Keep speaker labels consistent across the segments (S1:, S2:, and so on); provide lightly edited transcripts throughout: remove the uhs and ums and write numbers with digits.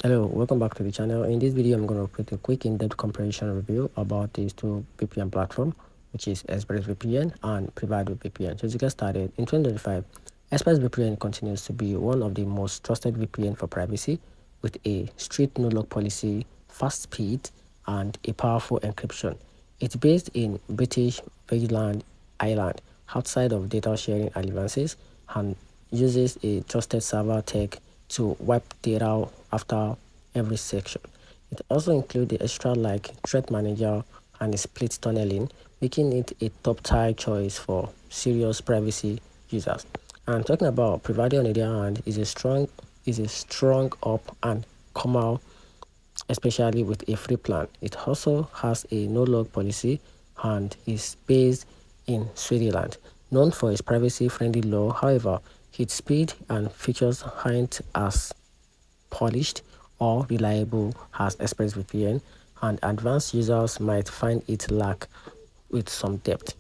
S1: Hello, welcome back to the channel. In this video, I'm going to create a quick in-depth comparison review about these two VPN platforms, which is ExpressVPN and PrivadoVPN. So to get started, in 2025, ExpressVPN continues to be one of the most trusted VPN for privacy, with a strict no-log policy, fast speed, and a powerful encryption. It's based in British Virgin Island, outside of data sharing alliances, and uses a trusted server tech to wipe data after every section. It also includes the extra like threat manager and a split tunneling, making it a top-tier choice for serious privacy users. And talking about Privado on the other hand is a strong up and come out, especially with a free plan. It also has a no-log policy and is based in Switzerland, known for its privacy-friendly law. However, its speed and features aren't as polished or reliable as ExpressVPN, and advanced users might find it lack with some depth.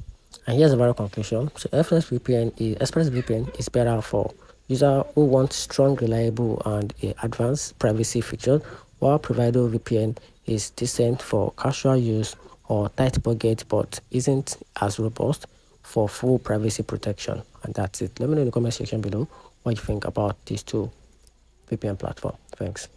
S1: And here's a very conclusion. So ExpressVPN is better for users who want strong, reliable, and advanced privacy features, while PrivadoVPN is decent for casual use or tight budget, but isn't as robust for full privacy protection. And that's it. Let me know in the comment section below what you think about these two VPN platform. Thanks.